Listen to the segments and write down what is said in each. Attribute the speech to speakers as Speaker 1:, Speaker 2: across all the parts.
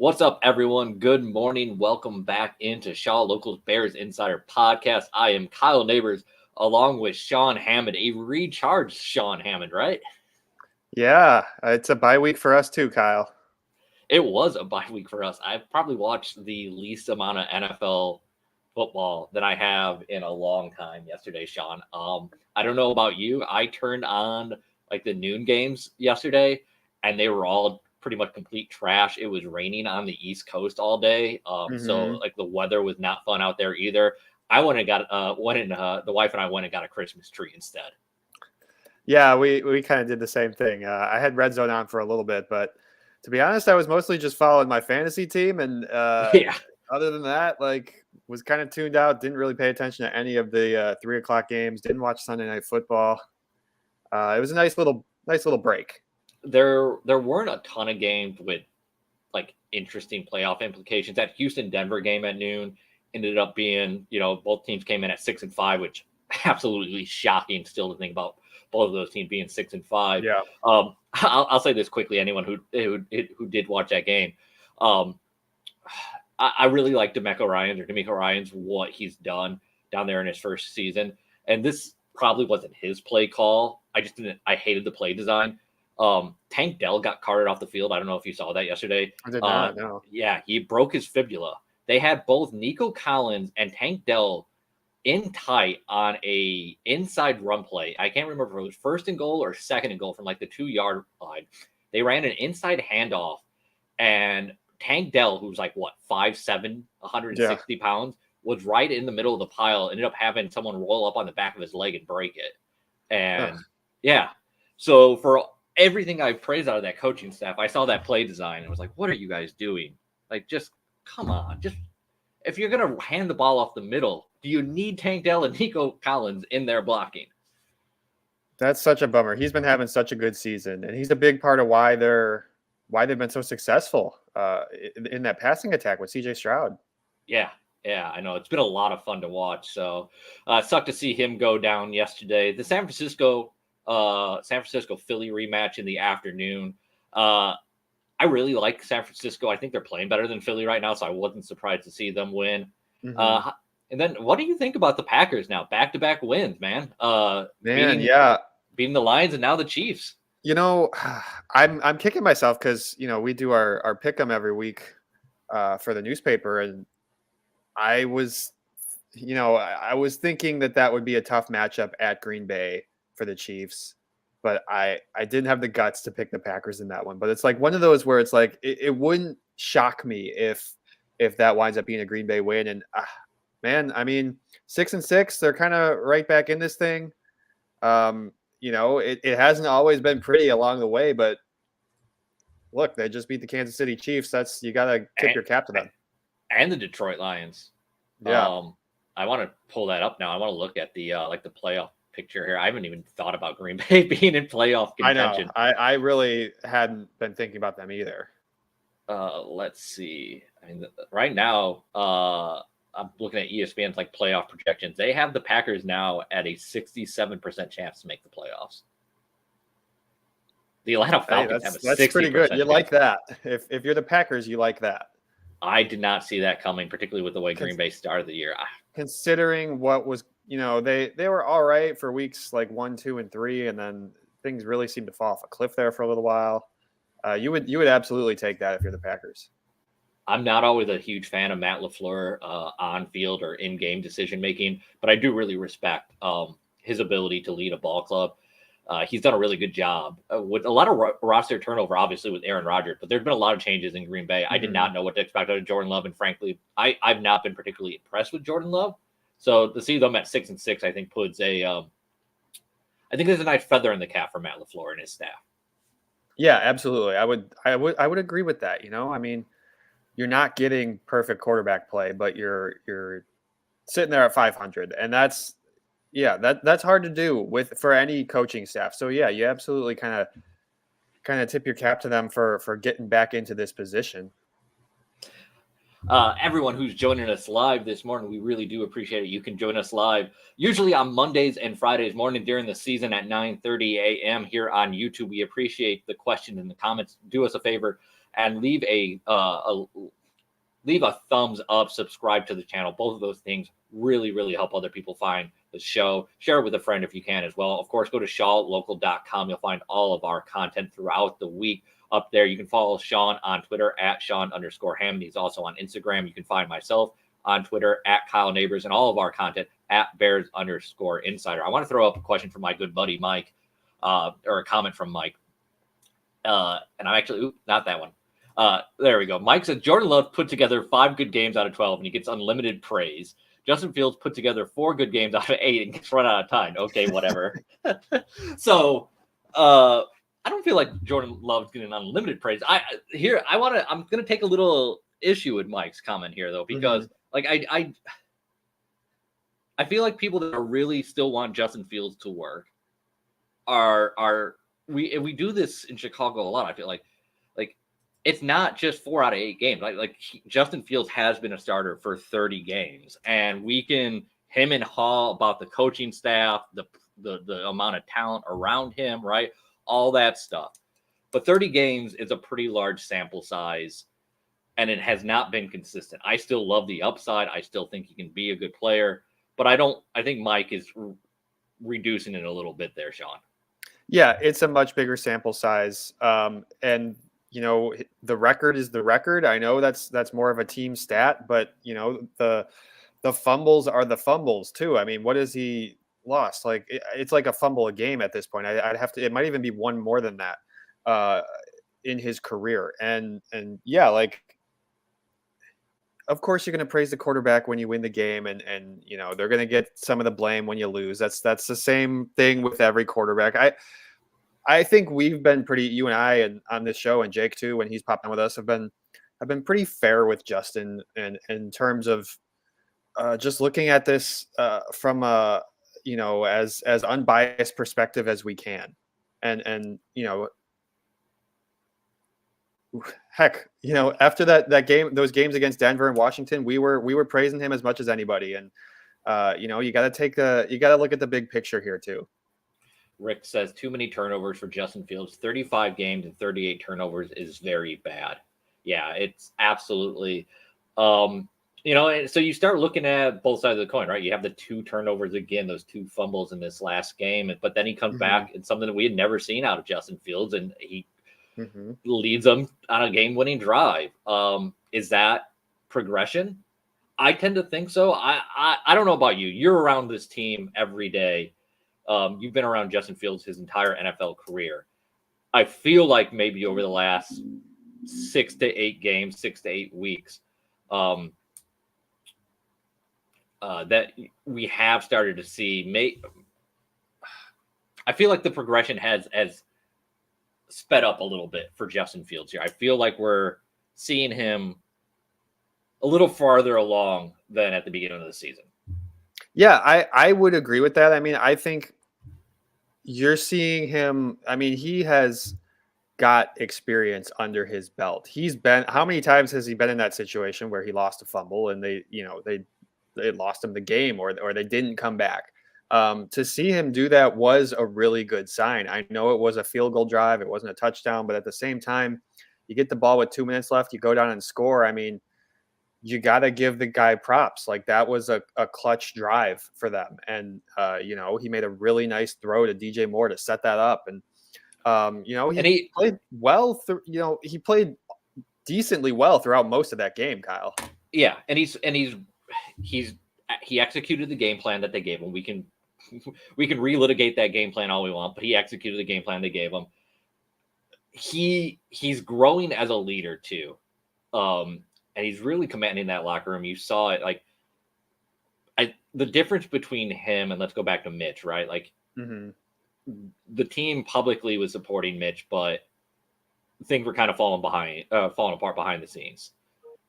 Speaker 1: What's up, everyone? Good morning. Welcome back into Shaw Locals Bears Insider Podcast. I am Kyle Nabors, along with Sean Hammond, a recharged Sean Hammond, right?
Speaker 2: Yeah, it's a bye week for us too, Kyle.
Speaker 1: It was a bye week for us. I've probably watched the least amount of NFL football that I have in a long time yesterday, Sean. I don't know about you. I turned on like the noon games yesterday, and they were all pretty much complete trash. It was raining on the East Coast all day, so like the weather was not fun out there either. I went and got the wife and I went and got a Christmas tree instead.
Speaker 2: Yeah, we kind of did the same thing. I had Red Zone on for a little bit, but to be honest, I was mostly just following my fantasy team, and
Speaker 1: Yeah.
Speaker 2: other than that, like was kind of tuned out. Didn't really pay attention to any of the 3 o'clock games. Didn't watch Sunday Night Football. It was a nice little break.
Speaker 1: There weren't a ton of games with like interesting playoff implications. That Houston Denver game at noon ended up being, both teams came in at 6-5, which absolutely shocking still to think about both of those teams being 6-5.
Speaker 2: Yeah.
Speaker 1: I'll say this quickly. Anyone who did watch that game, I really like D'Amico Ryans, what he's done down there in his first season. And this probably wasn't his play call. I hated the play design. Tank Dell got carted off the field. I don't know if you saw that yesterday.
Speaker 2: I did not know.
Speaker 1: Yeah, he broke his fibula. They had both Nico Collins and Tank Dell in tight on a inside run play. I can't remember if it was first and goal or second and goal from like the 2-yard line. They ran an inside handoff, and Tank Dell, who's like 5'7", 160 pounds, was right in the middle of the pile. Ended up having someone roll up on the back of his leg and break it. And yeah, so for everything I praised out of that coaching staff, I saw that play design and was like, what are you guys doing? Like, just come on. Just if you're going to hand the ball off the middle, do you need Tank Dell and Nico Collins in there blocking?
Speaker 2: That's such a bummer. He's been having such a good season, and he's a big part of why they've been so successful in that passing attack with CJ Stroud.
Speaker 1: Yeah, I know. It's been a lot of fun to watch. So it sucked to see him go down yesterday. The San Francisco Philly rematch in the afternoon. I really like San Francisco. I think they're playing better than Philly right now, so I wasn't surprised to see them win. Mm-hmm. And then what do you think about the Packers now? Back-to-back wins, man. Beating the Lions and now the Chiefs.
Speaker 2: I'm kicking myself because we do our pick 'em every week for the newspaper, and I was thinking that would be a tough matchup at Green Bay for the Chiefs, but I didn't have the guts to pick the Packers in that one. But it's like one of those where it's like it wouldn't shock me if that winds up being a Green Bay win. And man, I mean, 6-6, they're kind of right back in this thing. It hasn't always been pretty along the way, but look, they just beat the Kansas City Chiefs. You got to tip your cap to them.
Speaker 1: And the Detroit Lions.
Speaker 2: Yeah.
Speaker 1: I want to pull that up now. I want to look at the the playoff picture here. I haven't even thought about Green Bay being in playoff contention.
Speaker 2: I know. I really hadn't been thinking about them either.
Speaker 1: Let's see. I mean, right now, I'm looking at ESPN's like playoff projections. They have the Packers now at a 67% chance to make the playoffs. The Atlanta Falcons have a 60%.
Speaker 2: That's pretty good. You like that. If you're the Packers, you like that.
Speaker 1: I did not see that coming, particularly with the way Green Bay started the year.
Speaker 2: Considering what was, they were all right for weeks like 1, 2, and 3, and then things really seemed to fall off a cliff there for a little while. You would absolutely take that if you're the Packers.
Speaker 1: I'm not always a huge fan of Matt LaFleur on field or in-game decision-making, but I do really respect his ability to lead a ball club. He's done a really good job with a lot of roster turnover, obviously, with Aaron Rodgers, but there's been a lot of changes in Green Bay. Mm-hmm. I did not know what to expect out of Jordan Love, and frankly, I've not been particularly impressed with Jordan Love. So to see them at 6-6, I think puts I think there's a nice feather in the cap for Matt LaFleur and his staff.
Speaker 2: Yeah, absolutely. I would agree with that. I mean, you're not getting perfect quarterback play, but you're sitting there at 500, and that's hard to do for any coaching staff. So yeah, you absolutely kind of tip your cap to them for getting back into this position.
Speaker 1: Everyone who's joining us live this morning, we really do appreciate it. You can join us live, usually on Mondays and Fridays morning during the season at 9:30 a.m. here on YouTube. We appreciate the questions and the comments. Do us a favor and leave a thumbs up, subscribe to the channel. Both of those things really, really help other people find the show. Share it with a friend if you can as well. Of course, go to shawlocal.com. You'll find all of our content throughout the week up there. You can follow Sean on Twitter at Sean_Hammond. He's also on Instagram. You can find myself on Twitter at Kyle Nabors, and all of our content at Bears_Insider. I want to throw up a question from my good buddy Mike, or a comment from Mike. And I'm actually, not that one. There we go. Mike said Jordan Love put together 5 good games out of 12 and he gets unlimited praise. Justin Fields put together 4 good games out of 8 and gets run out of time. Okay, whatever. So I don't feel like Jordan Love's getting unlimited praise. I'm gonna take a little issue with Mike's comment here though, because like I feel like people that really still want Justin Fields to work we do this in Chicago a lot. I feel like it's not just 4 out of 8 games. Justin Fields has been a starter for 30 games, and we can him and haw about the coaching staff, the amount of talent around him, right? All that stuff. But 30 games is a pretty large sample size, and it has not been consistent. I still love the upside. I still think he can be a good player, but I think Mike is reducing it a little bit there, Sean.
Speaker 2: Yeah, it's a much bigger sample size. And you know, the record is the record. I know that's more of a team stat, but you know, the fumbles are the fumbles too. I mean, what has he lost? Like it's like a fumble a game at this point. I'd have to, it might even be one more than that in his career. And yeah, like of course you're going to praise the quarterback when you win the game, and you know, they're going to get some of the blame when you lose. That's the same thing with every quarterback. I think we've been pretty, you and I, and on this show, and Jake too, when he's popped in with us, have been pretty fair with Justin, and in terms of just looking at this from a, you know, as unbiased perspective as we can, and you know, heck, you know, after that game, those games against Denver and Washington, we were praising him as much as anybody, and you know, you got to look at the big picture here too.
Speaker 1: Rick says too many turnovers for Justin Fields. 35 games and 38 turnovers is very bad. Yeah, it's absolutely. You know, and so you start looking at both sides of the coin, right? You have the 2 turnovers again, those 2 fumbles in this last game, but then he comes back and something that we had never seen out of Justin Fields, and he leads them on a game-winning drive. Is that progression? I tend to think so. I don't know about you. You're around this team every day. You've been around Justin Fields his entire NFL career. I feel like maybe over the last 6 to 8 games, 6 to 8 weeks, that we have started to see. I feel like the progression has sped up a little bit for Justin Fields here. I feel like we're seeing him a little farther along than at the beginning of the season.
Speaker 2: Yeah, I would agree with that. I mean, I think you're seeing him. I mean, he has got experience under his belt. He's been, how many times has he been in that situation where he lost a fumble and they lost him the game, or they didn't come back? To see him do that was a really good sign. I know it was a field goal drive. It wasn't a touchdown, but at the same time, you get the ball with 2 minutes left, you go down and score. I mean, you got to give the guy props. Like that was a clutch drive for them. And, you know, he made a really nice throw to DJ Moore to set that up. And, you know, he played well. He played decently well throughout most of that game, Kyle.
Speaker 1: Yeah. And he executed the game plan that they gave him. We can relitigate that game plan all we want, but he executed the game plan they gave him. He's growing as a leader too. And he's really commanding that locker room. You saw it, like the difference between him and, let's go back to Mitch, right? Like the team publicly was supporting Mitch, but things were kind of falling apart behind the scenes.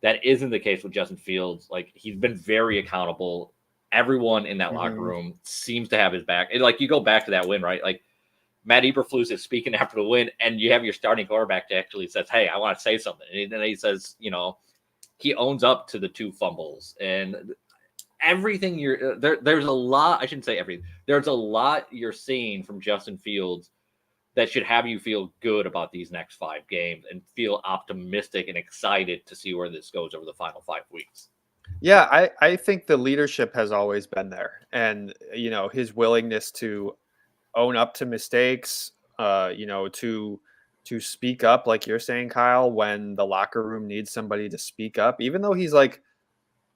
Speaker 1: That isn't the case with Justin Fields. Like he's been very accountable. Everyone in that locker room seems to have his back. And like you go back to that win, right? Like Matt Eberflus is speaking after the win, and you have your starting quarterback that actually says, "Hey, I want to say something," and then he says, you know, he owns up to the 2 fumbles and everything there's a lot, I shouldn't say everything. There's a lot you're seeing from Justin Fields that should have you feel good about these next 5 games and feel optimistic and excited to see where this goes over the final 5 weeks.
Speaker 2: Yeah, I think the leadership has always been there, and his willingness to own up to mistakes, to speak up, like you're saying, Kyle, when the locker room needs somebody to speak up. Even though he's like,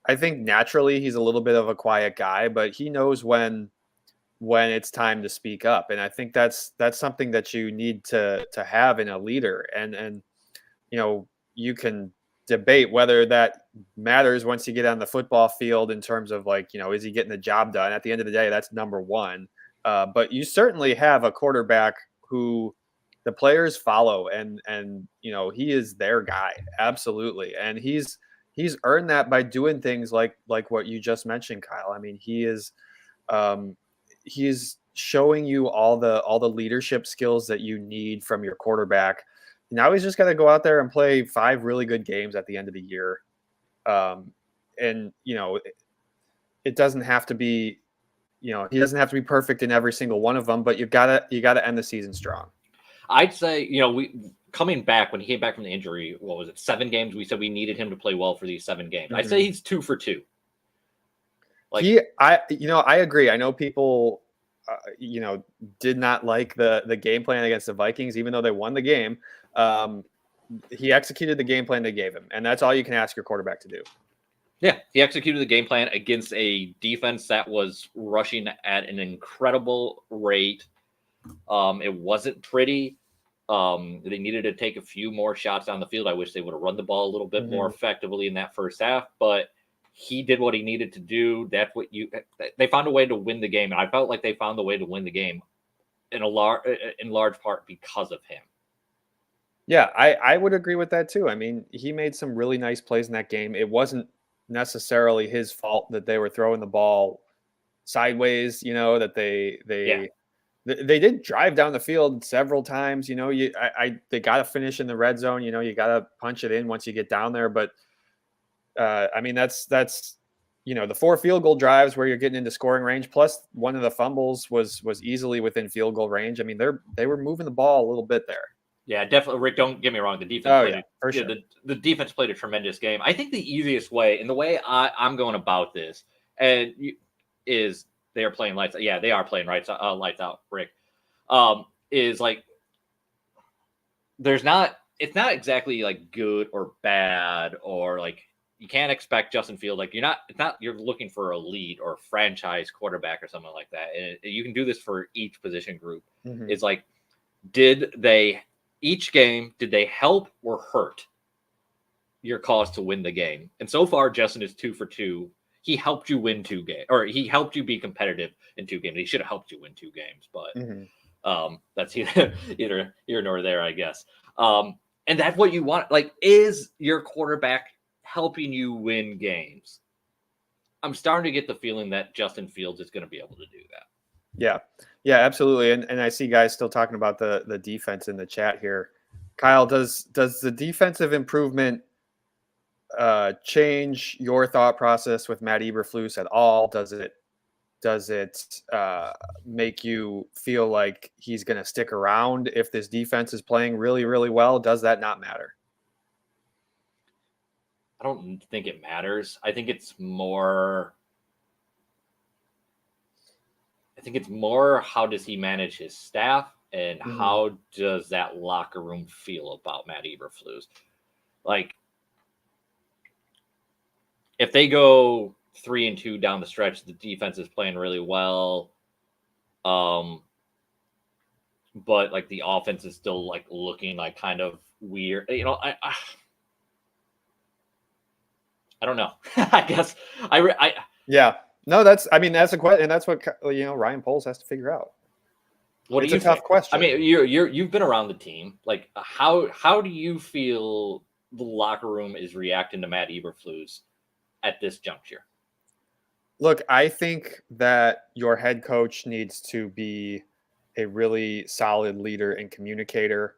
Speaker 2: I think naturally he's a little bit of a quiet guy, but he knows when it's time to speak up, and I think that's something that you need to have in a leader, and you can debate whether that matters once you get on the football field in terms of like, is he getting the job done? At the end of the day, that's number one. But you certainly have a quarterback who the players follow, and he is their guy, absolutely, and he's earned that by doing things like what you just mentioned, Kyle. I mean, he's showing you all the leadership skills that you need from your quarterback. Now he's just got to go out there and play 5 really good games at the end of the year. And it doesn't have to be, he doesn't have to be perfect in every single one of them, but you gotta end the season strong.
Speaker 1: I'd say, we coming back, when he came back from the injury, what was it, 7 games? We said we needed him to play well for these 7 games. I'd say he's 2 for 2.
Speaker 2: I agree. I know people, did not like the game plan against the Vikings, even though they won the game. He executed the game plan they gave him, and that's all you can ask your quarterback to do.
Speaker 1: Yeah, he executed the game plan against a defense that was rushing at an incredible rate. It wasn't pretty. They needed to take a few more shots down the field. I wish they would have run the ball a little bit more effectively in that first half, but he did what he needed to do. That's what they found a way to win the game. And I felt like they found the way to win the game in large part because of him.
Speaker 2: Yeah, I would agree with that too. I mean, he made some really nice plays in that game. It wasn't necessarily his fault that they were throwing the ball sideways, that they did drive down the field several times. They got to finish in the red zone. You got to punch it in once you get down there. But I mean, that's the 4 field goal drives where you're getting into scoring range. Plus, one of the fumbles was easily within field goal range. I mean, they were moving the ball a little bit there.
Speaker 1: Yeah, definitely, Rick. Don't get me wrong. The defense the defense played a tremendous game. I think the easiest way, and the way I'm going about this, is they are playing lights. Yeah, they are playing lights out, Rick. Is like it's not exactly like good or bad, or like you can't expect Justin Field. Like you're looking for a lead or franchise quarterback or something like that. And you can do this for each position group. It's like, did they help or hurt your cause to win the game? And so far, Justin is 2 for 2. He helped you win 2 games, or he helped you be competitive in 2 games. He should have helped you win 2 games, but that's either here nor there, I guess. And that's what you want. Like, is your quarterback helping you win games? I'm starting to get the feeling that Justin Fields is going to be able to do that.
Speaker 2: Yeah, absolutely. And I see guys still talking about the defense in the chat here. Kyle, does the defensive improvement change your thought process with Matt Eberflus at all? Does it make you feel like he's going to stick around if this defense is playing really, really well? Does that not matter?
Speaker 1: I don't think it matters. I think it's more how does he manage his staff, and how does that locker room feel about Matt Eberflus? Like, if they go 3-2 down the stretch, the defense is playing really well. But like the offense is still like looking like kind of weird. I don't know. I guess
Speaker 2: yeah. No, that's a question, and that's what Ryan Poles has to figure out.
Speaker 1: It's a tough question. I mean, you've been around the team. Like, how do you feel the locker room is reacting to Matt Eberflus at this juncture?
Speaker 2: Look, I think that your head coach needs to be a really solid leader and communicator.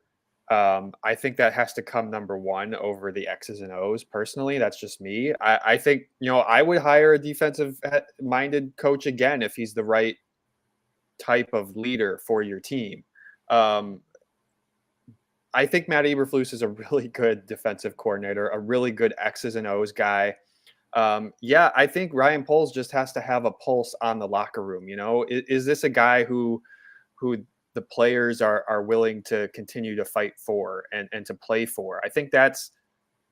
Speaker 2: I think that has to come number one over the X's and O's. Personally, that's just me. I think I would hire a defensive-minded coach again if he's the right type of leader for your team. Um, I think Matt Eberflus is a really good defensive coordinator, a really good X's and O's guy. Yeah, I think Ryan Poles just has to have a pulse on the locker room. Is this a guy who the players are willing to continue to fight for and to play for? I think that's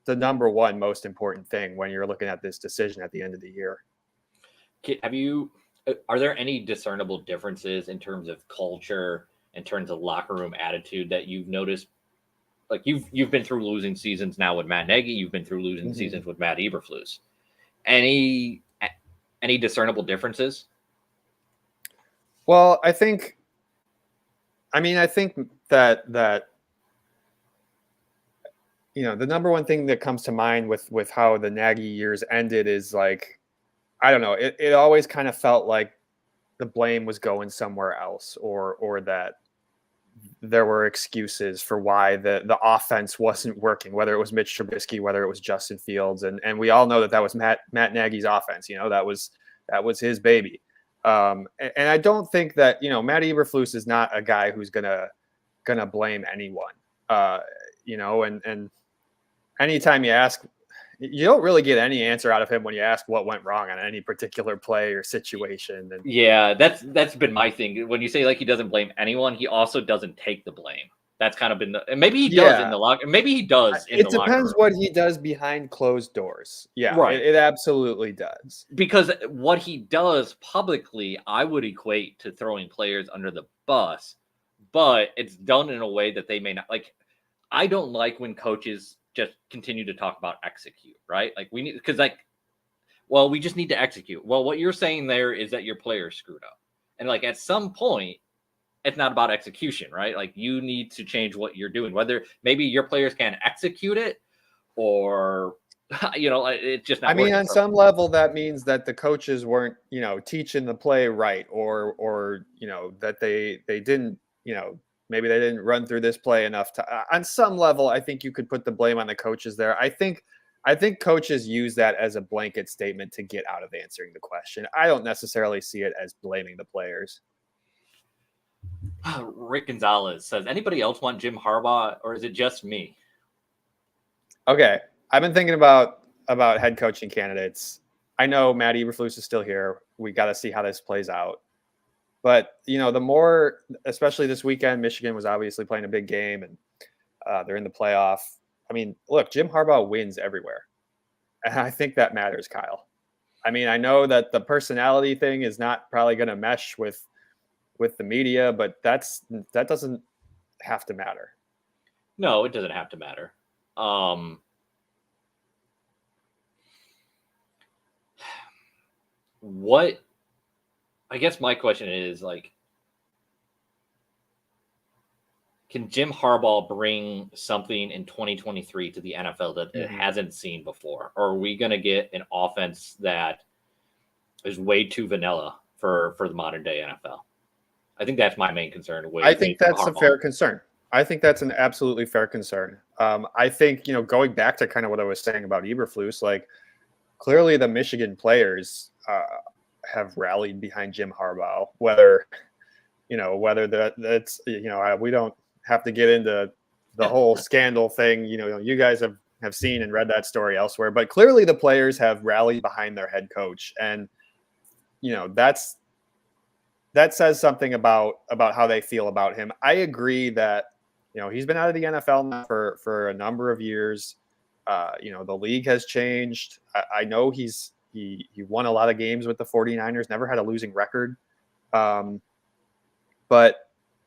Speaker 2: the number one most important thing when you're looking at this decision at the end of the year.
Speaker 1: Are there any discernible differences in terms of culture, in terms of locker room attitude that you've noticed? Like you've been through losing seasons now with Matt Nagy, you've been through losing seasons with Matt Eberflus. Any discernible differences?
Speaker 2: Well, I think that the number one thing that comes to mind with how the Nagy years ended is like, I don't know, it always kind of felt like the blame was going somewhere else, or that there were excuses for why the offense wasn't working, whether it was Mitch Trubisky, whether it was Justin Fields. And we all know that was Matt Nagy's offense. That was his baby. And I don't think that, Matt Eberflus is not a guy who's going to blame anyone, and anytime you ask, you don't really get any answer out of him when you ask what went wrong on any particular play or situation. And
Speaker 1: yeah, that's been my thing. When you say like he doesn't blame anyone, he also doesn't take the blame. That's kind of been and maybe he does in the locker. Maybe he does in the locker room.
Speaker 2: It depends what he does behind closed doors. Yeah, right. It absolutely does.
Speaker 1: Because what he does publicly, I would equate to throwing players under the bus, but it's done in a way that they may not like. I don't like when coaches just continue to talk about execute, right? Like we need, because we just need to execute. Well, what you're saying there is that your players screwed up. And like at some point, it's not about execution, right? Like you need to change what you're doing, whether maybe your players can execute it or, it's just not.
Speaker 2: I mean, on some level, that means that the coaches weren't, teaching the play right, or that they didn't, maybe they didn't run through this play enough on some level. I think you could put the blame on the coaches there. I think coaches use that as a blanket statement to get out of answering the question. I don't necessarily see it as blaming the players.
Speaker 1: Rick Gonzalez says, anybody else want Jim Harbaugh, or is it just me?
Speaker 2: Okay. I've been thinking about head coaching candidates. I know Matt Eberflus is still here. We got to see how this plays out. But, the more, especially this weekend, Michigan was obviously playing a big game, and they're in the playoff. I mean, look, Jim Harbaugh wins everywhere. And I think that matters, Kyle. I mean, I know that the personality thing is not probably going to mesh with the media, but that doesn't have to matter.
Speaker 1: No, it doesn't have to matter. I guess my question is, like, can Jim Harbaugh bring something in 2023 to the NFL that it hasn't seen before? Or are we going to get an offense that is way too vanilla for the modern day NFL? I think that's my main concern.
Speaker 2: I think that's a fair concern. I think that's an absolutely fair concern. I think, going back to kind of what I was saying about Eberflus, like clearly the Michigan players have rallied behind Jim Harbaugh, whether that's, we don't have to get into the whole scandal thing. You guys have seen and read that story elsewhere, but clearly the players have rallied behind their head coach. And, that says something about how they feel about him. I agree that, he's been out of the NFL now for a number of years. The league has changed. I know he won a lot of games with the 49ers, never had a losing record. But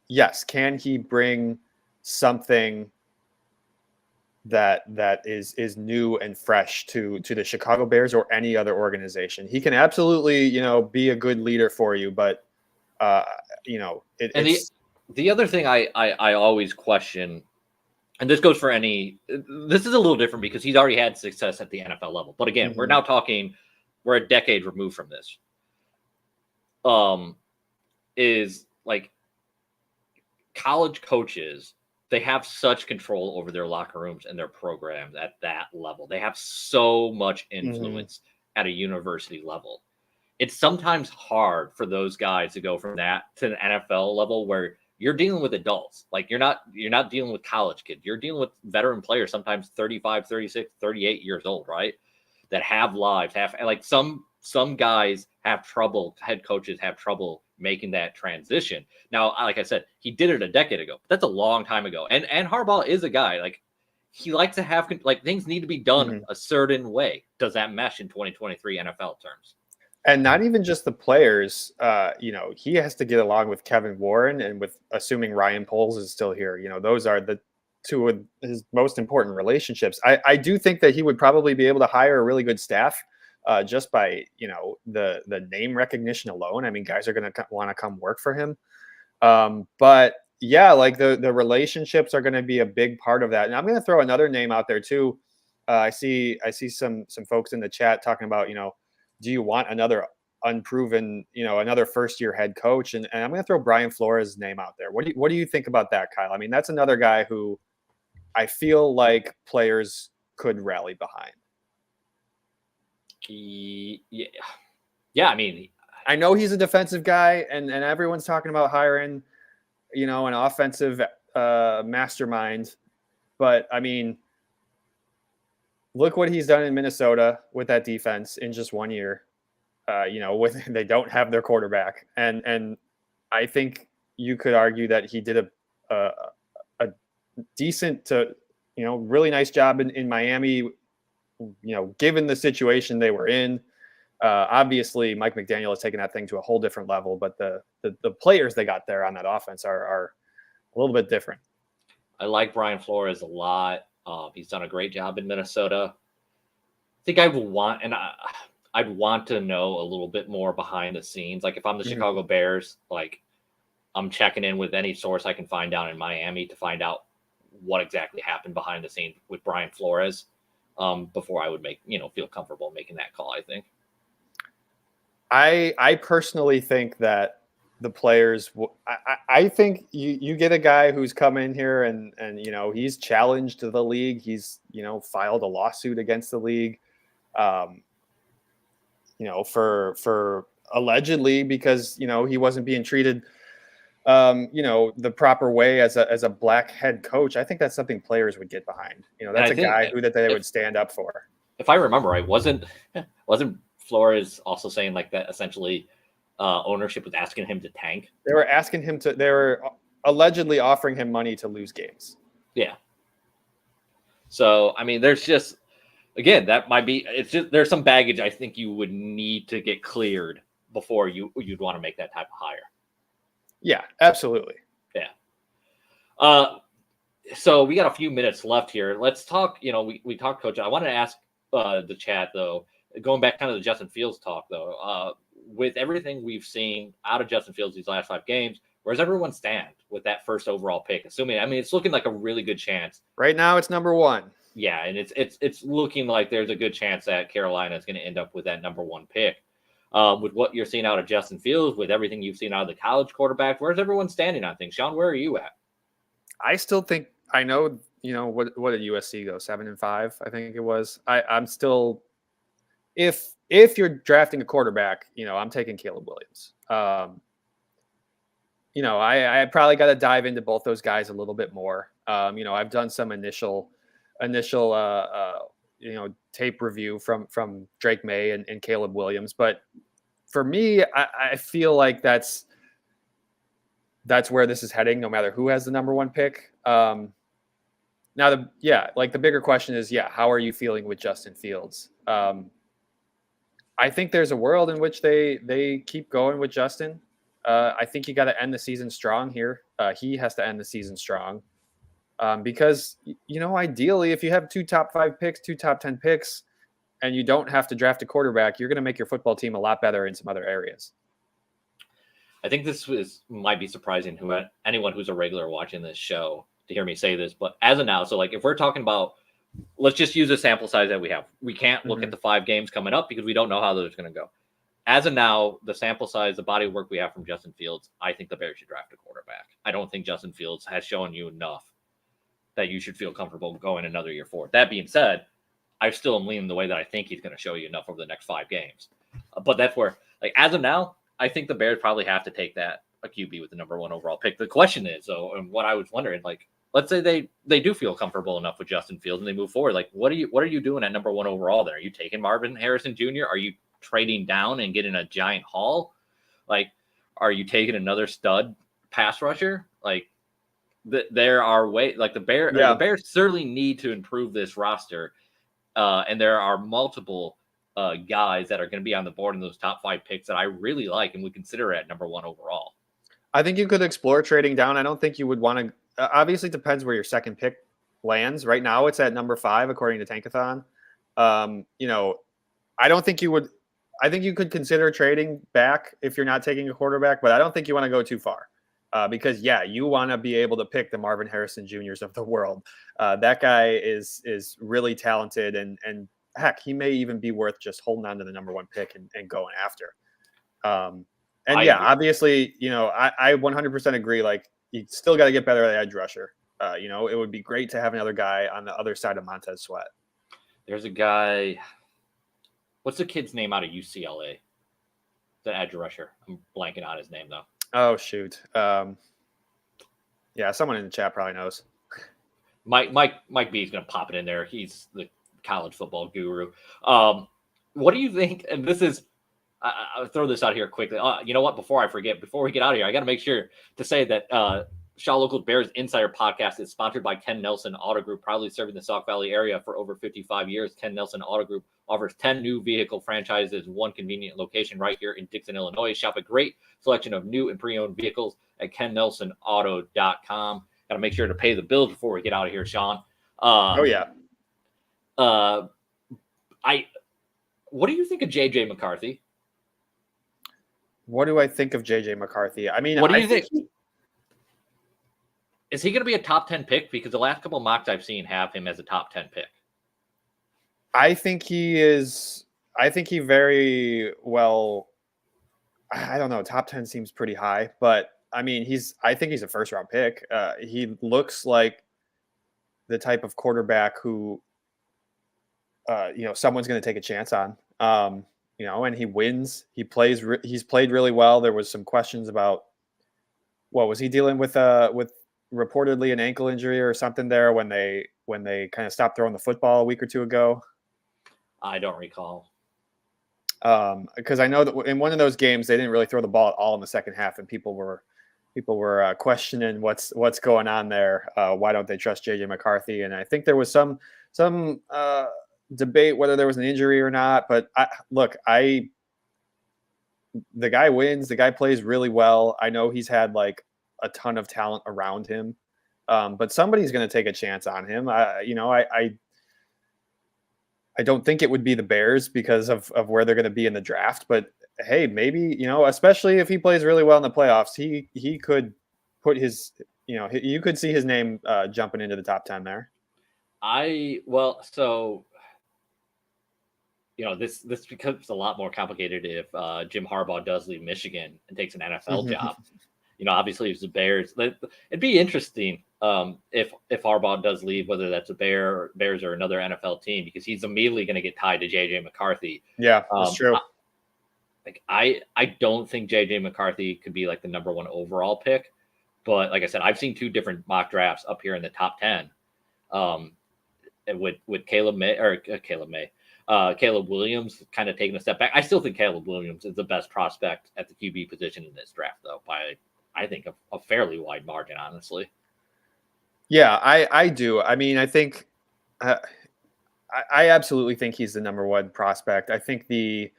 Speaker 2: yes, can he bring something that is new and fresh to the Chicago Bears or any other organization? He can absolutely, be a good leader for you, but
Speaker 1: the other thing I always question, and this goes for this is a little different because he's already had success at the NFL level. But again, we're now talking, we're a decade removed from this. Is like college coaches they have such control over their locker rooms and their programs at that level. They have so much influence at a university level. It's sometimes hard for those guys to go from that to an NFL level where you're dealing with adults. Like you're not dealing with college kids. You're dealing with veteran players, sometimes 35, 36, 38 years old, right? That have lives, have like some guys have trouble, head coaches have trouble making that transition. Now, like I said, he did it a decade ago. But that's a long time ago. And Harbaugh is a guy like he likes to have like things need to be done a certain way. Does that mesh in 2023 NFL terms?
Speaker 2: And not even just the players, he has to get along with Kevin Warren and with assuming Ryan Poles is still here. Those are the two of his most important relationships. I do think that he would probably be able to hire a really good staff just by, the name recognition alone. I mean, guys are going to want to come work for him. But yeah, like the relationships are going to be a big part of that. And I'm going to throw another name out there too. I see some folks in the chat talking about, do you want another unproven, another first year head coach? And I'm going to throw Brian Flores' name out there. What do you think about that, Kyle? I mean, that's another guy who I feel like players could rally behind.
Speaker 1: Yeah. I mean,
Speaker 2: I know he's a defensive guy, and everyone's talking about hiring, an offensive mastermind. But I mean, look what he's done in Minnesota with that defense in just 1 year. They don't have their quarterback, and I think you could argue that he did a decent to really nice job in Miami. Given the situation they were in, obviously Mike McDaniel has taken that thing to a whole different level. But the players they got there on that offense are a little bit different.
Speaker 1: I like Brian Flores a lot. He's done a great job in Minnesota. I think I'd want to know a little bit more behind the scenes. Like if I'm the Chicago Bears, like I'm checking in with any source I can find down in Miami to find out what exactly happened behind the scenes with Brian Flores before I would feel comfortable making that call, I think.
Speaker 2: I personally think that the players, I think you get a guy who's come in here and he's challenged the league. He's, filed a lawsuit against the league, for allegedly because, he wasn't being treated, the proper way as a black head coach. I think that's something players would get behind. That's a guy that they would stand up for.
Speaker 1: If I remember right, wasn't Flores also saying like that essentially ownership was asking him to tank?
Speaker 2: They were allegedly offering him money to lose games.
Speaker 1: Yeah. So, I mean, there's just, again, that might be, there's some baggage I think you would need to get cleared before you'd want to make that type of hire.
Speaker 2: Yeah, absolutely.
Speaker 1: Yeah. So we got a few minutes left here. Let's talk, we talked coach. I wanted to ask the chat though, going back kind of the Justin Fields talk though, with everything we've seen out of Justin Fields these last 5 games, where does everyone stand with that first overall pick? Assuming, I mean, it's looking like a really good chance.
Speaker 2: Right now, it's number 1.
Speaker 1: Yeah, and it's looking like there's a good chance that Carolina is going to end up with that number 1 pick. With what you're seeing out of Justin Fields, with everything you've seen out of the college quarterback, where's everyone standing on things? Sean, where are you at?
Speaker 2: I still think I know. What did USC go 7-5? I think it was. I'm still. If you're drafting a quarterback, I'm taking Caleb Williams. I probably got to dive into both those guys a little bit more. I've done some initial tape review from Drake May and Caleb Williams, but for me, I feel like that's where this is heading, no matter who has the number 1 pick. Now the bigger question is, how are you feeling with Justin Fields? I think there's a world in which they keep going with Justin. I think you got to end the season strong here. He has to end the season strong because, ideally, if you have 2 top 5 picks, 2 top 10 picks, and you don't have to draft a quarterback, you're going to make your football team a lot better in some other areas.
Speaker 1: I think this might be surprising to anyone who's a regular watching this show to hear me say this, but as of now, so like if we're talking about, let's just use the sample size that we have. We can't look at the 5 games coming up because we don't know how those are going to go. As of now, the sample size, the body of work we have from Justin Fields, I think the Bears should draft a quarterback. I don't think Justin Fields has shown you enough that you should feel comfortable going another year forward. That being said, I still am leaning the way that I think he's going to show you enough over the next 5 games. But that's where, like, as of now, I think the Bears probably have to take a QB with the number 1 overall pick. The question is, though, and what I was wondering, like, let's say they do feel comfortable enough with Justin Fields and they move forward. Like, what are you doing at number 1 overall there? Are you taking Marvin Harrison Jr.? Are you trading down and getting a giant haul? Like, are you taking another stud pass rusher? Like, there are the Bears certainly need to improve this roster. And there are multiple guys that are going to be on the board in those top 5 picks that I really like and would consider at number 1 overall.
Speaker 2: I think you could explore trading down. I don't think you would want to. Obviously, it depends where your second pick lands. Right now, it's at number 5, according to Tankathon. I don't think you would. I think you could consider trading back if you're not taking a quarterback, but I don't think you want to go too far. Because you want to be able to pick the Marvin Harrison Juniors of the world. That guy is really talented, and heck, he may even be worth just holding on to the number 1 pick and going after. Obviously, I 100% agree. Like, you still got to get better at edge rusher. It would be great to have another guy on the other side of Montez Sweat.
Speaker 1: There's a guy. What's the kid's name out of UCLA? The edge rusher. I'm blanking on his name though.
Speaker 2: Oh, shoot. Someone in the chat probably knows.
Speaker 1: Mike B is going to pop it in there. He's the college football guru. What do you think? And this is, I'll throw this out here quickly. You know what? Before I forget, before we get out of here, I got to make sure to say that Shaw Local Bears Insider Podcast is sponsored by Ken Nelson Auto Group, proudly serving the Sauk Valley area for over 55 years. Ken Nelson Auto Group offers 10 new vehicle franchises, 1 convenient location right here in Dixon, Illinois. Shop a great selection of new and pre-owned vehicles at KenNelsonAuto.com. Got to make sure to pay the bills before we get out of here, Sean.
Speaker 2: What
Speaker 1: do you think of J.J. McCarthy?
Speaker 2: What do I think of J.J. McCarthy? I mean,
Speaker 1: what do you think? Is he going to be a top 10 pick? Because the last couple of mocks I've seen have him as a top 10 pick.
Speaker 2: I think he is. I think he very well. I don't know. Top 10 seems pretty high, but I mean, I think he's a first round pick. He looks like the type of quarterback who, someone's going to take a chance on. And he wins. He's played really well. There was some questions about what was he dealing with reportedly an ankle injury or something there when they kind of stopped throwing the football a week or 2 ago.
Speaker 1: I don't recall.
Speaker 2: Because I know that in one of those games they didn't really throw the ball at all in the second half, and people were questioning what's going on there. Why don't they trust JJ McCarthy? And I think there was some debate whether there was an injury or not. But the guy wins. The guy plays really well. I know he's had like a ton of talent around him, but somebody's going to take a chance on him. I don't think it would be the Bears because of where they're going to be in the draft, but hey, maybe, especially if he plays really well in the playoffs, he could put his, you could see his name jumping into the top 10 there.
Speaker 1: This becomes a lot more complicated if Jim Harbaugh does leave Michigan and takes an NFL job. Obviously it's the Bears. It'd be interesting if Harbaugh does leave, whether that's a Bears or another NFL team, because he's immediately going to get tied to JJ McCarthy.
Speaker 2: Yeah, that's true.
Speaker 1: I don't think JJ McCarthy could be like the number 1 overall pick, but like I said, I've seen 2 different mock drafts up here in the top 10. With Caleb Williams kind of taking a step back. I still think Caleb Williams is the best prospect at the QB position in this draft, though, by I think a fairly wide margin, honestly.
Speaker 2: Yeah, I do. I mean, I think I absolutely think he's the number 1 prospect. I think the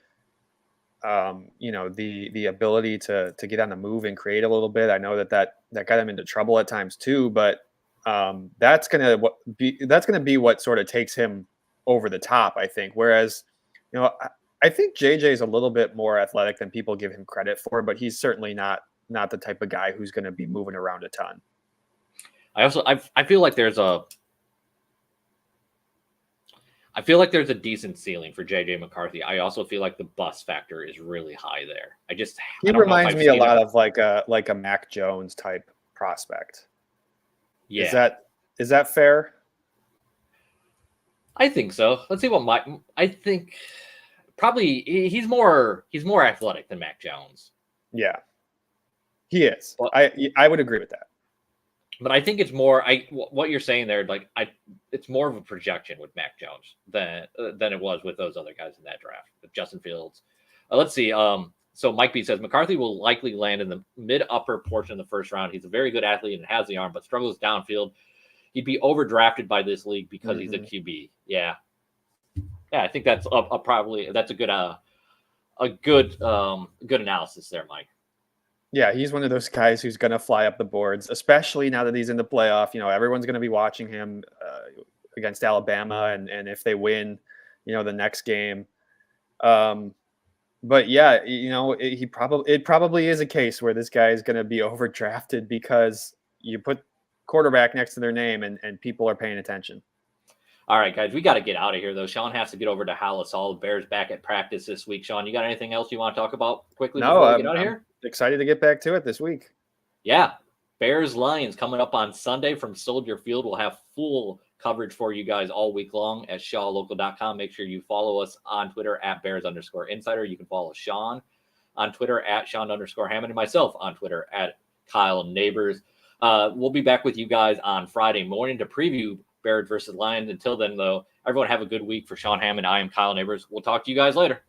Speaker 2: ability to get on the move and create a little bit. I know that got him into trouble at times too, but that's gonna be what sort of takes him over the top, I think. Whereas, I think JJ is a little bit more athletic than people give him credit for, but he's certainly not the type of guy who's going to be moving around a ton.
Speaker 1: I feel like there's a decent ceiling for JJ McCarthy. I also feel like the bust factor is really high there.
Speaker 2: He reminds me a lot of like a Mac Jones type prospect.
Speaker 1: Yeah.
Speaker 2: Is that fair?
Speaker 1: I think so. Let's see what I think probably he's more athletic than Mac Jones.
Speaker 2: Yeah, he is.
Speaker 1: But,
Speaker 2: I would agree with that.
Speaker 1: But I think it's more what you're saying there. Like it's more of a projection with Mac Jones than it was with those other guys in that draft. With Justin Fields. Let's see. So Mike B says McCarthy will likely land in the mid-upper portion of the first round. He's a very good athlete and has the arm, but struggles downfield. He'd be overdrafted by this league because he's a QB. Yeah, I think that's probably that's a good analysis there, Mike.
Speaker 2: Yeah, he's one of those guys who's going to fly up the boards, especially now that he's in the playoff. Everyone's going to be watching him against Alabama, and if they win, the next game. But yeah, it probably is a case where this guy is going to be overdrafted because you put quarterback next to their name and people are paying attention.
Speaker 1: All right, guys, we got to get out of here, though. Sean has to get over to Halisol. The Bears back at practice this week. Sean, you got anything else you want to talk about quickly before we get out of here?
Speaker 2: Excited to get back to it this week.
Speaker 1: Yeah, Bears-Lions coming up on Sunday from Soldier Field. We'll have full coverage for you guys all week long at shawlocal.com. Make sure you follow us on Twitter at Bears_Insider. You can follow Sean on Twitter at Sean_Hammond and myself on Twitter at Kyle Nabors. We'll be back with you guys on Friday morning to preview Bears versus Lions. Until then, though, everyone have a good week. For Sean Hammond, I am Kyle Nabors. We'll talk to you guys later.